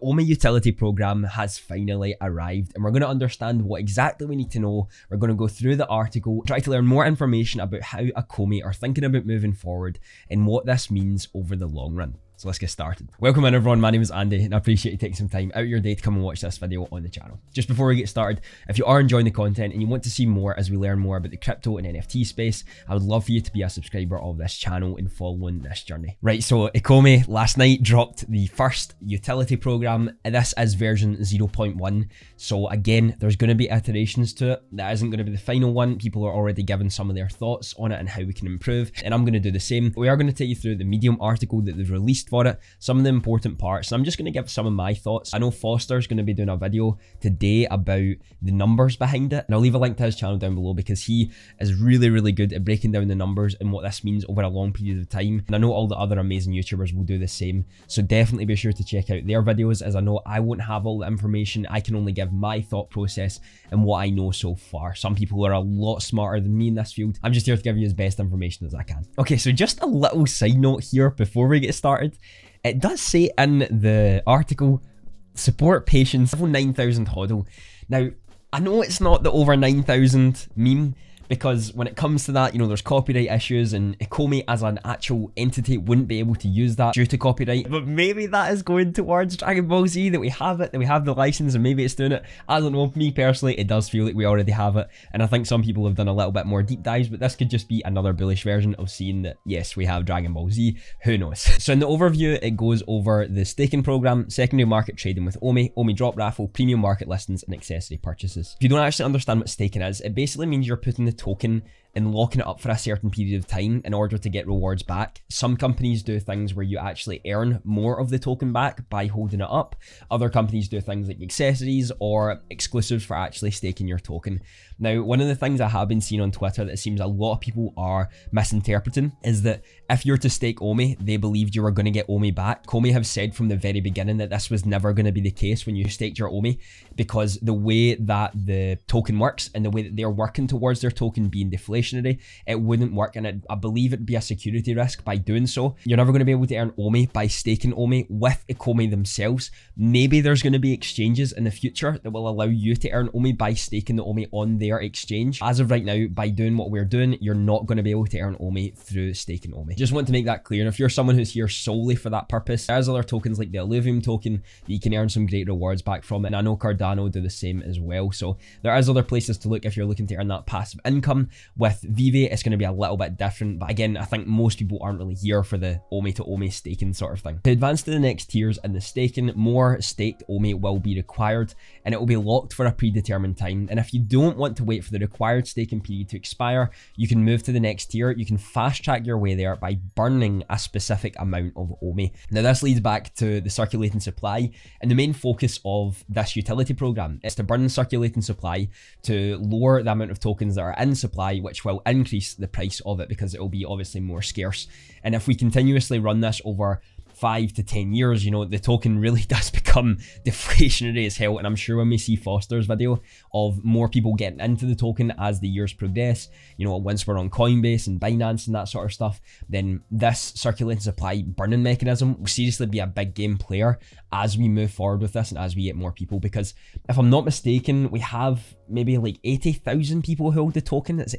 OMI Utility Program has finally arrived, and we're going to understand what exactly we need to know. We're going to go through the article, try to learn more information about how Ecomi are thinking about moving forward and what this means over the long run. So let's get started. Welcome in everyone, my name is Andy and I appreciate you taking some time out of your day to come and watch this video on the channel. Just before we get started, if you are enjoying the content and you want to see more as we learn more about the crypto and NFT space, I would love for you to be a subscriber of this channel and following this journey. Right, so Ecomi last night dropped the first utility program. This is version 0.1. So again, there's going to be iterations to it. That isn't going to be the final one. People are already giving some of their thoughts on it and how we can improve. And I'm going to do the same. We are going to take you through the Medium article that they've released for it, some of the important parts, and I'm just going to give some of my thoughts. I know Foster's going to be doing a video today about the numbers behind it, and I'll leave a link to his channel down below because he is really good at breaking down the numbers and what this means over a long period of time. And I know all the other amazing YouTubers will do the same, so definitely be sure to check out their videos, as I know I won't have all the information. I can only give my thought process and what I know so far. Some people are a lot smarter than me in this field. I'm just here to give you as best information as I can. Okay, so just a little side note here before we get started. It does say in the article, support patience, level 9,000 hodl. Now, I know it's not the over 9,000 meme, because when it comes to that, you know, there's copyright issues and Ecomi as an actual entity wouldn't be able to use that due to copyright. But maybe that is going towards Dragon Ball Z, that we have it, that we have the license, and maybe it's doing it. I don't know. Me personally, it does feel like we already have it. And I think some people have done a little bit more deep dives, but this could just be another bullish version of seeing that, yes, we have Dragon Ball Z. Who knows? So in the overview, it goes over the staking program, secondary market trading with OMI, OMI drop raffle, premium market listings, and accessory purchases. If you don't actually understand what staking is, it basically means you're putting the token and locking it up for a certain period of time in order to get rewards back. Some companies do things where you actually earn more of the token back by holding it up. Other companies do things like accessories or exclusives for actually staking your token. Now, one of the things I have been seeing on Twitter that it seems a lot of people are misinterpreting is that if you're to stake OMI, they believed you were going to get OMI back. Ecomi have said from the very beginning that this was never going to be the case when you staked your OMI, because the way that the token works and the way that they're working towards their token being deflationary, it wouldn't work, and I believe it'd be a security risk by doing so. You're never going to be able to earn OMI by staking OMI with Ecomi themselves. Maybe there's going to be exchanges in the future that will allow you to earn OMI by staking the OMI on their exchange. As of right now, by doing what we're doing, you're not going to be able to earn OMI through staking OMI. Just want to make that clear. And if you're someone who's here solely for that purpose, there's other tokens like the Alluvium token that you can earn some great rewards back from, and I know Cardano do the same as well. So there is other places to look if you're looking to earn that passive income. With Veve, it's going to be a little bit different, but again, I think most people aren't really here for the OMI to OMI staking sort of thing. To advance to the next tiers in the staking, more staked OMI will be required, and it will be locked for a predetermined time. And if you don't want to wait for the required staking period to expire, you can move to the next tier. You can fast track your way there by burning a specific amount of OMI. Now, this leads back to the circulating supply, and the main focus of this utility program is to burn circulating supply to lower the amount of tokens that are in supply, which will increase the price of it because it will be obviously more scarce. And if we continuously run this over 5 to 10 years, you know, the token really does become deflationary as hell. And I'm sure when we see Foster's video of more people getting into the token as the years progress, you know, once we're on Coinbase and Binance and that sort of stuff, then this circulating supply burning mechanism will seriously be a big game player as we move forward with this and as we get more people. Because if I'm not mistaken, we have maybe like 80,000 people who hold the token. It's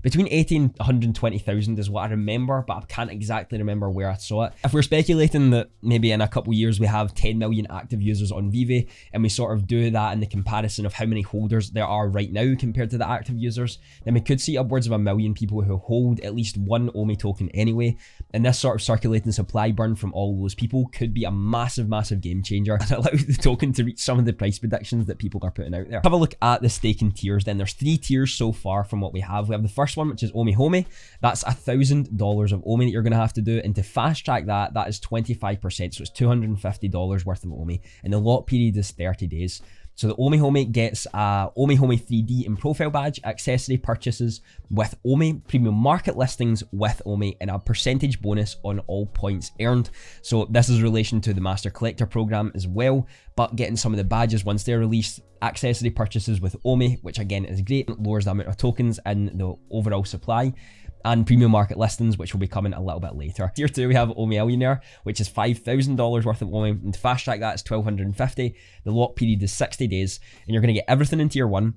between 80 and 120,000 is what I remember, but I can't exactly remember where I saw it. If we're speculating that maybe in a couple of years we have 10 million active users on Veve, and we sort of do that in the comparison of how many holders there are right now compared to the active users, then we could see upwards of 1 million people who hold at least one OMI token anyway. And this sort of circulating supply burn from all those people could be a massive game changer and allow the token to reach some of the price predictions that people are putting out there. Have a look at the staking tiers then. There's 3 tiers so far from what we have. We have the first one, which is OMI Homie. That's $1,000 of OMI that you're going to have to do, and to fast track that, that is 25%, so it's $250 worth of OMI, and the lock period is 30 days. So the OMI Homie gets a OMI Homie 3D and profile badge, accessory purchases with OMI, premium market listings with OMI, and a percentage bonus on all points earned. So this is in relation to the Master Collector program as well, but getting some of the badges once they're released, accessory purchases with OMI, which again is great, lowers the amount of tokens in the overall supply. and premium market listings, which will be coming a little bit later. Tier 2, we have OMI Millionaire, which is $5,000 worth of OMI, and to fast track that is $1,250. The lock period is 60 days, and you're going to get everything in Tier 1,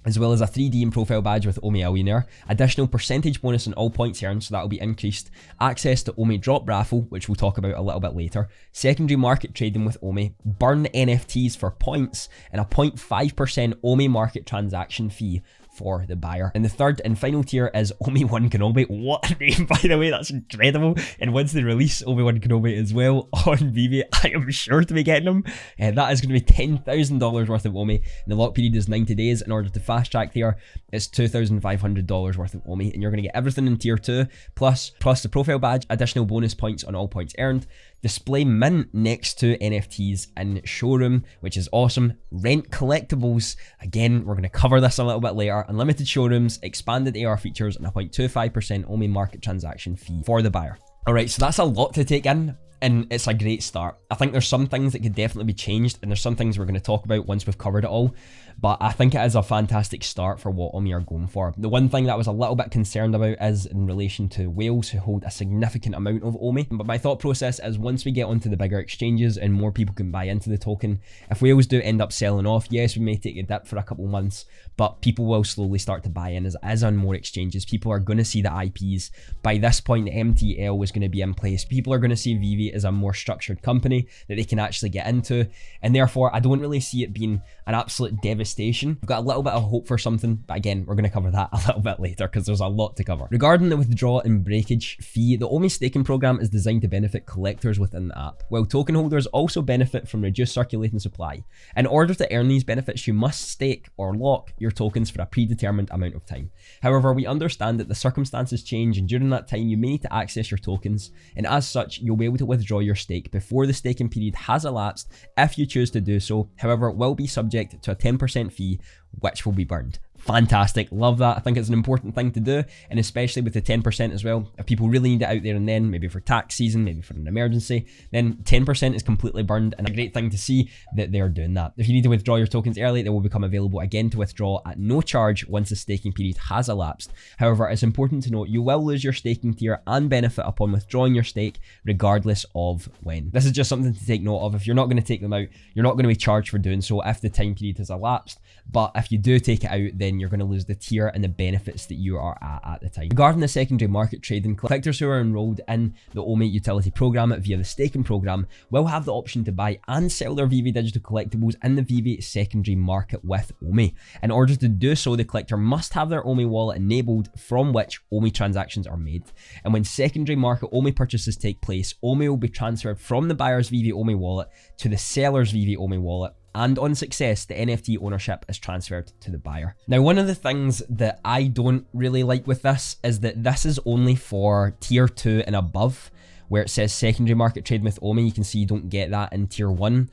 as well as a 3D and profile badge with OMI Millionaire, additional percentage bonus on all points earned, so that will be increased, access to OMI Drop Raffle, which we'll talk about a little bit later, secondary market trading with OMI, burn NFTs for points, and a 0.5% OMI market transaction fee for the buyer. And the third and final tier is OMI Kenobi. What a name, by the way, that's incredible. And once they release OMI Kenobi as well on Veve, I am sure to be getting them. And that is going to be $10,000 worth of OMI, and the lock period is 90 days. In order to fast track there, it's $2,500 worth of OMI, and you're going to get everything in tier 2, plus the profile badge, additional bonus points on all points earned, display mint next to NFTs in showroom, which is awesome. Rent collectibles, again, we're going to cover this a little bit later. Unlimited showrooms, expanded AR features, and a 0.25% OMI market transaction fee for the buyer. All right, so that's a lot to take in, and it's a great start. I think there's some things that could definitely be changed, and there's some things we're going to talk about once we've covered it all. But I think it is a fantastic start for what OMI are going for. The one thing that I was a little bit concerned about is in relation to whales, who hold a significant amount of OMI. But my thought process is, once we get onto the bigger exchanges and more people can buy into the token, if whales do end up selling off, yes, we may take a dip for a couple months, but people will slowly start to buy in as on more exchanges. People are going to see the IPs. By this point, the MTL is going to be in place. People are going to see Veve as a more structured company that they can actually get into. And therefore, I don't really see it being an absolute devastation. I've got a little bit of hope for something, but again, we're going to cover that a little bit later because there's a lot to cover. Regarding the withdrawal and breakage fee, the OMI staking program is designed to benefit collectors within the app, while token holders also benefit from reduced circulating supply. In order to earn these benefits, you must stake or lock your tokens for a predetermined amount of time. However, we understand that the circumstances change, and during that time, you may need to access your tokens, and as such, you'll be able to withdraw your stake before the staking period has elapsed if you choose to do so. However, it will be subject to a 10% fee, which will be burned. Fantastic, love that. I think it's an important thing to do, and especially with the 10% as well. If people really need it out there and then, maybe for tax season, maybe for an emergency, then 10% is completely burned, and a great thing to see that they're doing that. If you need to withdraw your tokens early, they will become available again to withdraw at no charge once the staking period has elapsed. However, it's important to note you will lose your staking tier and benefit upon withdrawing your stake, regardless of when. This is just something to take note of. If you're not going to take them out, you're not going to be charged for doing so if the time period has elapsed. But if you do take it out, then you're going to lose the tier and the benefits that you are at the time. Regarding the secondary market trading, collectors who are enrolled in the OMI Utility Program via the staking program will have the option to buy and sell their Veve digital collectibles in the Veve secondary market with OMI. In order to do so, the collector must have their OMI wallet enabled, from which OMI transactions are made. And when secondary market OMI purchases take place, OMI will be transferred from the buyer's Veve OMI wallet to the seller's Veve OMI wallet, and on success, the NFT ownership is transferred to the buyer. Now, one of the things that I don't really like with this is that this is only for tier 2 and above, where it says secondary market trade with OMI. You can see you don't get that in tier 1.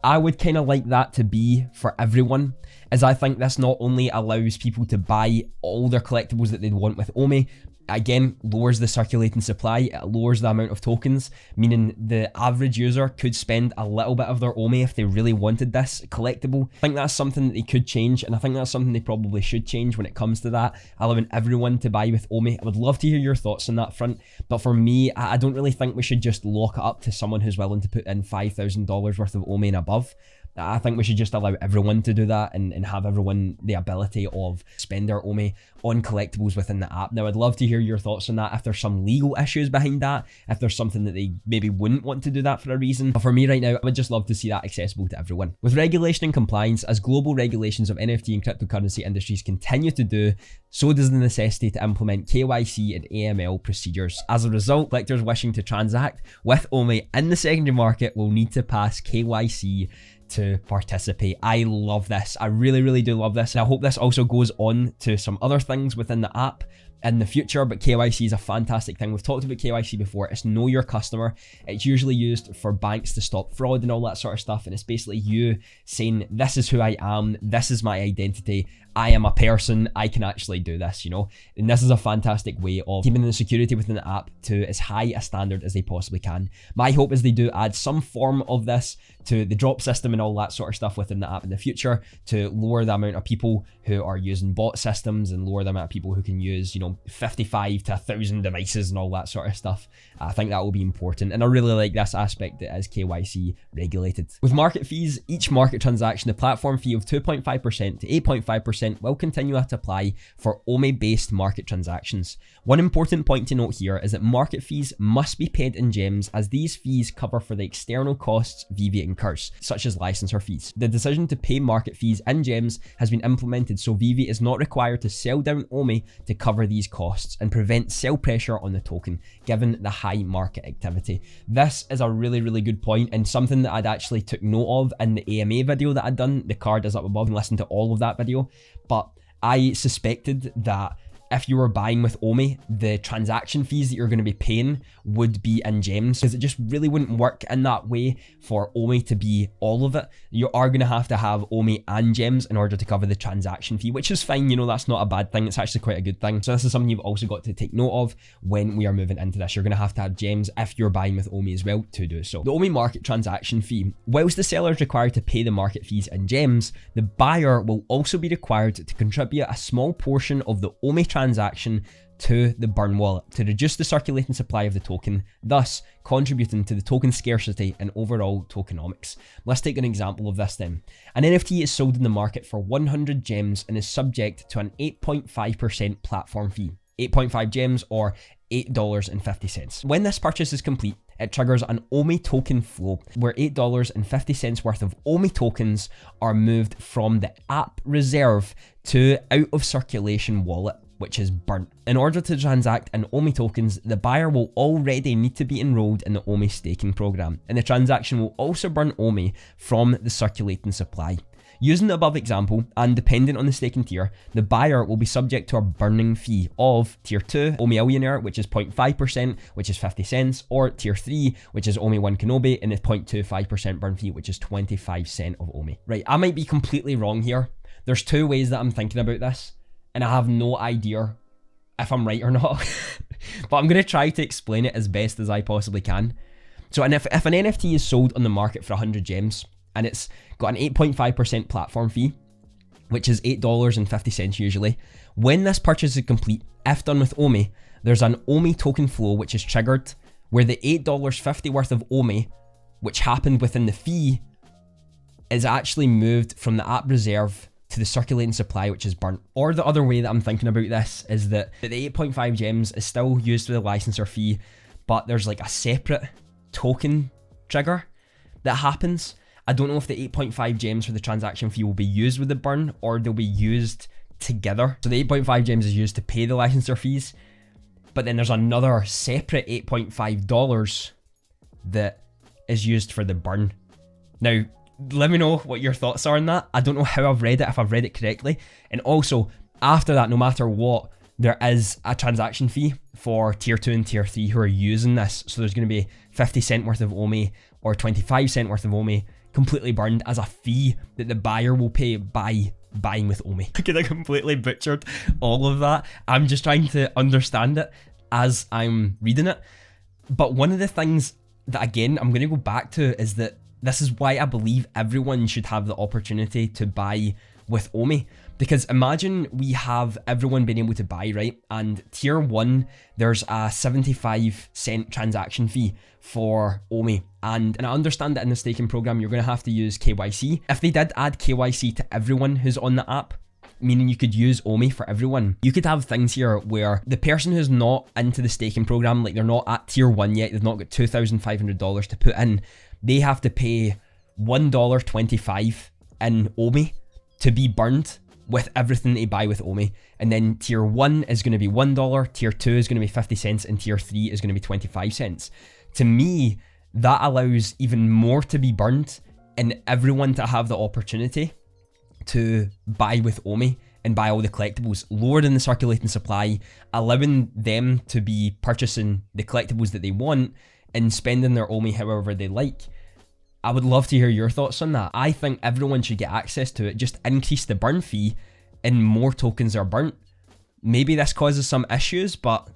I would kind of like that to be for everyone, as I think this not only allows people to buy all their collectibles that they'd want with OMI, again, lowers the circulating supply, it lowers the amount of tokens, meaning the average user could spend a little bit of their OMI if they really wanted this collectible. I think that's something that they could change, and I think that's something they probably should change when it comes to that, allowing everyone to buy with OMI. I would love to hear your thoughts on that front, but for me, I don't really think we should just lock it up to someone who's willing to put in $5,000 worth of OMI and above. I think we should just allow everyone to do that and have everyone the ability of spend their OMI on collectibles within the app. Now, I'd love to hear your thoughts on that, if there's some legal issues behind that, if there's something that they maybe wouldn't want to do that for a reason. But for me right now, I would just love to see that accessible to everyone. With regulation and compliance, as global regulations of NFT and cryptocurrency industries continue to do, so does the necessity to implement KYC and AML procedures. As a result, collectors wishing to transact with OMI in the secondary market will need to pass KYC to participate. I love this. I really, really do love this. And I hope this also goes on to some other things within the app in the future, but KYC is a fantastic thing. We've talked about KYC before. It's know your customer. It's usually used for banks to stop fraud and all that sort of stuff, and it's basically you saying, this is who I am, this is my identity, I am a person, I can actually do this, you know? And this is a fantastic way of keeping the security within the app to as high a standard as they possibly can. My hope is they do add some form of this to the drop system and all that sort of stuff within the app in the future, to lower the amount of people who are using bot systems and lower the amount of people who can use, you know, know, 55 to 1,000 devices and all that sort of stuff. I think that will be important, and I really like this aspect that is KYC regulated. With market fees, each market transaction, the platform fee of 2.5% to 8.5% will continue to apply for OMI-based market transactions. One important point to note here is that market fees must be paid in gems, as these fees cover for the external costs Veve incurs, such as licensor fees. The decision to pay market fees in gems has been implemented so Veve is not required to sell down OMI to cover these costs and prevent sell pressure on the token, given the high market activity. This is a really good point, and something that I'd actually took note of in the AMA video that I'd done. The card is up above, and listen to all of that video. But I suspected that if you were buying with OMI, the transaction fees that you're going to be paying would be in gems, because it just really wouldn't work in that way for OMI to be all of it. You are going to have OMI and gems in order to cover the transaction fee, which is fine. You know, that's not a bad thing. It's actually quite a good thing. So this is something you've also got to take note of when we are moving into this. You're going to have gems if you're buying with OMI as well to do so. The OMI market transaction fee. Whilst the seller is required to pay the market fees in gems, the buyer will also be required to contribute a small portion of the OMI transaction to the burn wallet to reduce the circulating supply of the token, thus contributing to the token scarcity and overall tokenomics. Let's take an example of this then. An NFT is sold in the market for 100 gems and is subject to an 8.5% platform fee. 8.5 gems or $8.50. When this purchase is complete, it triggers an OMI token flow where $8.50 worth of OMI tokens are moved from the app reserve to out of circulation wallet, which is burnt. In order to transact in OMI tokens, the buyer will already need to be enrolled in the OMI staking program, and the transaction will also burn OMI from the circulating supply. Using the above example, and depending on the staking tier, the buyer will be subject to a burning fee of Tier 2 OMI Millionaire, which is 0.5%, which is 50 cents, or Tier 3, which is OMI 1 Kenobi, and the 0.25% burn fee, which is 25 cents of OMI. Right, I might be completely wrong here. There's two ways that I'm thinking about this, and I have no idea if I'm right or not. But I'm going to try to explain it as best as I possibly can. So, and if an NFT is sold on the market for 100 gems, and it's got an 8.5% platform fee, which is $8.50 usually. When this purchase is complete, if done with OMI, there's an OMI token flow which is triggered, where the $8.50 worth of OMI, which happened within the fee, is actually moved from the app reserve to the circulating supply, which is burnt. Or the other way that I'm thinking about this is that the 8.5 gems is still used for the licensor fee, but there's like a separate token trigger that happens. I don't know if the 8.5 gems for the transaction fee will be used with the burn or they'll be used together. So the 8.5 gems is used to pay the licensor fees, but then there's another separate $8.5 that is used for the burn. Now, let me know what your thoughts are on that. I don't know how I've read it, if I've read it correctly. And also, after that, no matter what, there is a transaction fee for Tier 2 and Tier 3 who are using this. So there's going to be 50 cent worth of OMI or 25 cent worth of OMI completely burned as a fee that the buyer will pay by buying with OMI. I could have completely butchered all of that. I'm just trying to understand it as I'm reading it. But one of the things that, again, I'm going to go back to is that this is why I believe everyone should have the opportunity to buy with OMI. Because imagine we have everyone being able to buy, right? And Tier 1, there's a 75 cent transaction fee for OMI. And I understand that in the staking program, you're going to have to use KYC. If they did add KYC to everyone who's on the app, meaning you could use OMI for everyone, you could have things here where the person who's not into the staking program, like they're not at Tier 1 yet, they've not got $2,500 to put in, they have to pay $1.25 in OMI to be burned with everything they buy with OMI. And then Tier 1 is going to be $1, Tier 2 is going to be 50 cents, and Tier 3 is going to be 25 cents. To me, that allows even more to be burned and everyone to have the opportunity to buy with OMI and buy all the collectibles, lowering the circulating supply, allowing them to be purchasing the collectibles that they want and spending their OMI however they like. I would love to hear your thoughts on that. I think everyone should get access to it. Just increase the burn fee and more tokens are burnt. Maybe this causes some issues, but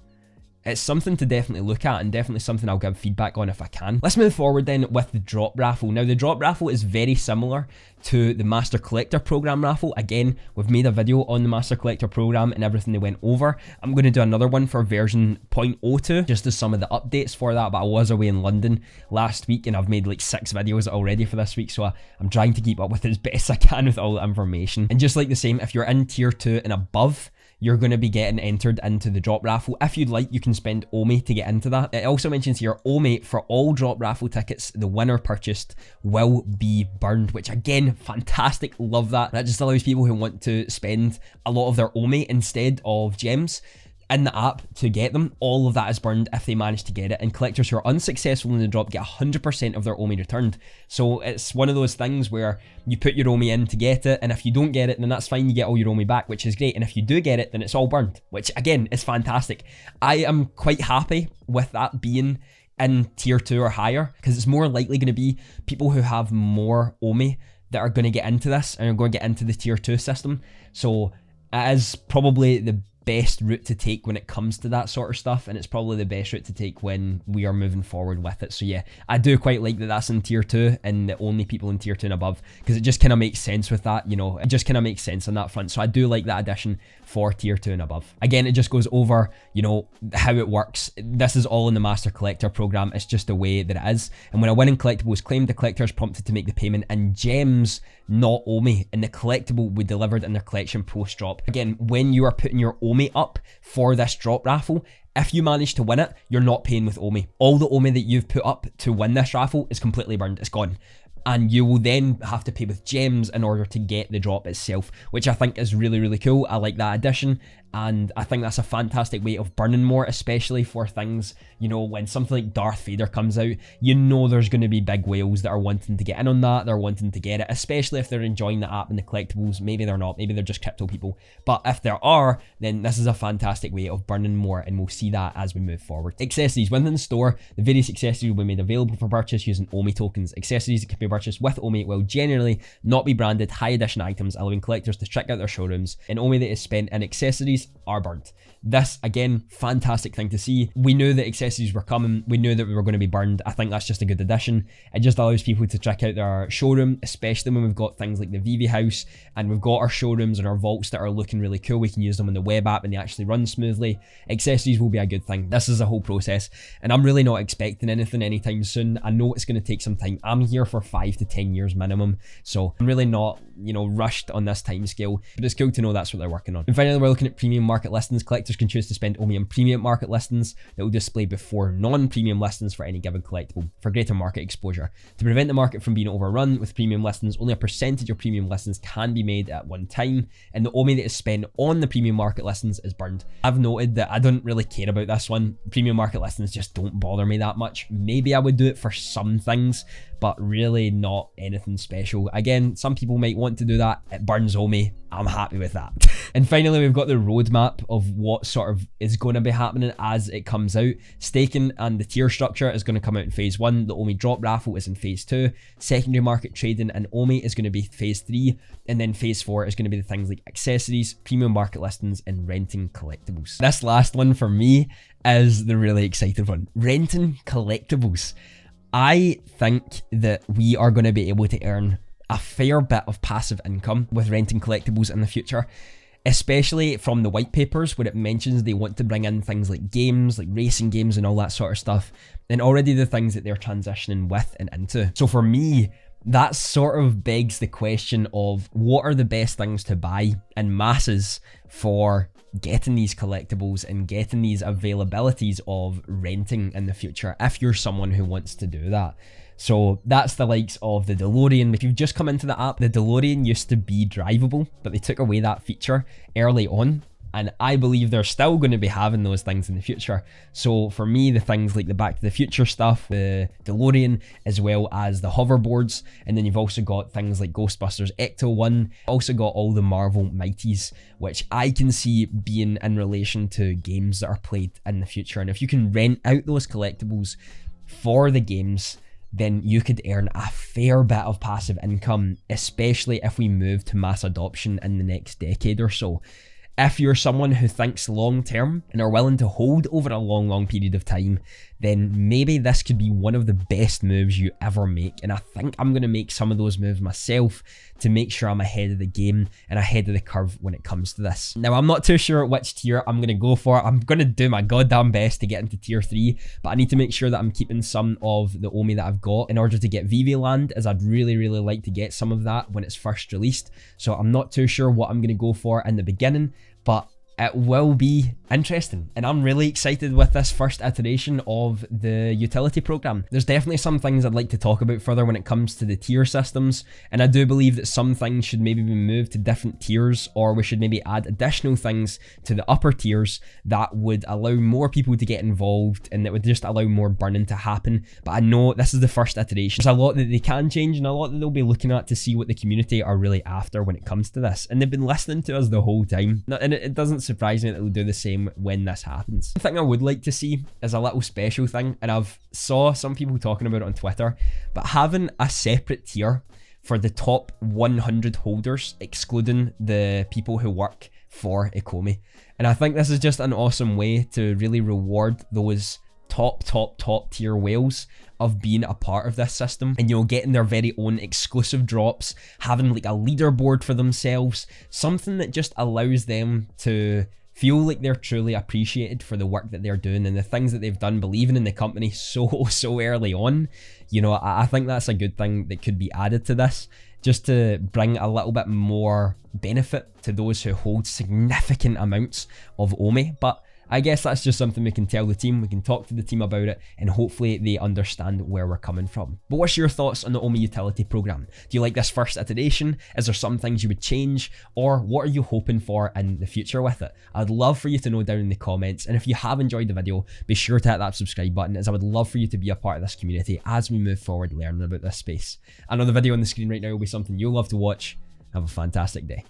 it's something to definitely look at and definitely something I'll give feedback on if I can. Let's move forward then with the drop raffle. Now the drop raffle is very similar to the Master Collector Program raffle. Again, we've made a video on the Master Collector Program and everything they went over. I'm going to do another one for version 0.02, just as some of the updates for that, but I was away in London last week and I've made like 6 videos already for this week, so I'm trying to keep up with it as best I can with all the information. And just like the same, if you're in tier 2 and above, you're going to be getting entered into the drop raffle. If you'd like, you can spend OMI to get into that. It also mentions here, OMI for all drop raffle tickets the winner purchased will be burned, which again, fantastic, love that. That just allows people who want to spend a lot of their OMI instead of gems in the app to get them. All of that is burned if they manage to get it, and collectors who are unsuccessful in the drop get 100% of their OMI returned. So it's one of those things where you put your OMI in to get it, and if you don't get it, then that's fine, you get all your OMI back, which is great. And if you do get it, then it's all burned, which again is fantastic. I am quite happy with that being in tier 2 or higher, because it's more likely going to be people who have more OMI that are going to get into this and are going to get into the tier 2 system. So it is probably the best route to take when it comes to that sort of stuff, and it's probably the best route to take when we are moving forward with it. So yeah, I do quite like that that's in tier 2 and the only people in tier 2 and above, because it just kind of makes sense with that, you know, it just kind of makes sense on that front. So I do like that addition for tier 2 and above. Again, it just goes over, you know, how it works. This is all in the Master Collector Program. It's just the way that it is. And when a winning collectible is claimed, the collector is prompted to make the payment in gems, not OMI, and the collectible will be delivered in their collection post drop. Again, when you are putting your OMI up for this drop raffle, if you manage to win it, you're not paying with OMI. All the OMI that you've put up to win this raffle is completely burned, it's gone. And you will then have to pay with gems in order to get the drop itself, which I think is really, really cool. I like that addition, and I think that's a fantastic way of burning more, especially for things, you know, when something like Darth Vader comes out, you know there's going to be big whales that are wanting to get in on that, they're wanting to get it, especially if they're enjoying the app and the collectibles. Maybe they're not, maybe they're just crypto people, but if there are, then this is a fantastic way of burning more, and we'll see that as we move forward. Accessories. Within the store, the various accessories will be made available for purchase using OMI tokens. Accessories that can be purchased with OMI will generally not be branded high edition items, allowing collectors to check out their showrooms, and OMI that is spent in accessories are burnt. This, again, fantastic thing to see. We knew that accessories were coming, we knew that we were going to be burned. I think that's just a good addition. It just allows people to check out their showroom, especially when we've got things like the Veve house and we've got our showrooms and our vaults that are looking really cool. We can use them in the web app and they actually run smoothly. Accessories will be a good thing. This is a whole process, and I'm really not expecting anything anytime soon. I know it's going to take some time. I'm here for 5 to 10 years minimum, so I'm really not, you know, rushed on this time scale, but it's cool to know that's what they're working on. And finally, we're looking at premium market listings. Collectors can choose to spend OMI on premium market listings that will display before non-premium listings for any given collectible for greater market exposure. To prevent the market from being overrun with premium listings, only a percentage of premium listings can be made at one time, and the OMI that is spent on the premium market listings is burned. I've noted that I don't really care about this one. Premium market listings just don't bother me that much. Maybe I would do it for some things, but really not anything special. Again, some people might want to do that. It burns OMI. I'm happy with that. And finally, we've got the roadmap of what sort of is going to be happening as it comes out. Staking and the tier structure is going to come out in phase 1. The OMI drop raffle is in phase 2. Secondary market trading and OMI is going to be phase 3. And then phase 4 is going to be the things like accessories, premium market listings, and renting collectibles. This last one for me is the really exciting one. Renting collectibles. I think that we are going to be able to earn a fair bit of passive income with renting collectibles in the future, especially from the white papers where it mentions they want to bring in things like games, like racing games and all that sort of stuff, and already the things that they're transitioning with and into. So for me, that sort of begs the question of what are the best things to buy in masses for getting these collectibles and getting these availabilities of renting in the future if you're someone who wants to do that. So that's the likes of the DeLorean. If you've just come into the app, the DeLorean used to be drivable, but they took away that feature early on. And I believe they're still going to be having those things in the future. So for me, the things like the Back to the Future stuff, the DeLorean, as well as the hoverboards. And then you've also got things like Ghostbusters Ecto 1. Also got all the Marvel Mighties, which I can see being in relation to games that are played in the future. And if you can rent out those collectibles for the games, then you could earn a fair bit of passive income, especially if we move to mass adoption in the next decade or so. If you're someone who thinks long term and are willing to hold over a long period of time, then maybe this could be one of the best moves you ever make. And I think I'm going to make some of those moves myself to make sure I'm ahead of the game and ahead of the curve when it comes to this. Now, I'm not too sure which tier I'm going to go for. I'm going to do my goddamn best to get into tier 3, but I need to make sure that I'm keeping some of the OMI that I've got in order to get Veve land, as I'd really like to get some of that when it's first released. So I'm not too sure what I'm going to go for in the beginning, but it will be interesting, and I'm really excited with this first iteration of the utility program. There's definitely some things I'd like to talk about further when it comes to the tier systems, and I do believe that some things should maybe be moved to different tiers, or we should maybe add additional things to the upper tiers that would allow more people to get involved and that would just allow more burning to happen. But I know this is the first iteration. There's a lot that they can change and a lot that they'll be looking at to see what the community are really after when it comes to this, and they've been listening to us the whole time, and it doesn't surprise me that they'll do the same when this happens. One thing I would like to see is a little special thing, and I've saw some people talking about it on Twitter, but having a separate tier for the top 100 holders, excluding the people who work for Ecomi. And I think this is just an awesome way to really reward those top tier whales of being a part of this system, and, you know, getting their very own exclusive drops, having like a leaderboard for themselves, something that just allows them to feel like they're truly appreciated for the work that they're doing and the things that they've done, believing in the company so early on. You know, I think that's a good thing that could be added to this, just to bring a little bit more benefit to those who hold significant amounts of OMI. But I guess that's just something we can tell the team, we can talk to the team about it, and hopefully they understand where we're coming from. But what's your thoughts on the OMI Utility Program? Do you like this first iteration? Is there some things you would change? Or what are you hoping for in the future with it? I'd love for you to know down in the comments, and if you have enjoyed the video, be sure to hit that subscribe button, as I would love for you to be a part of this community as we move forward learning about this space. I know the video on the screen right now will be something you'll love to watch. Have a fantastic day.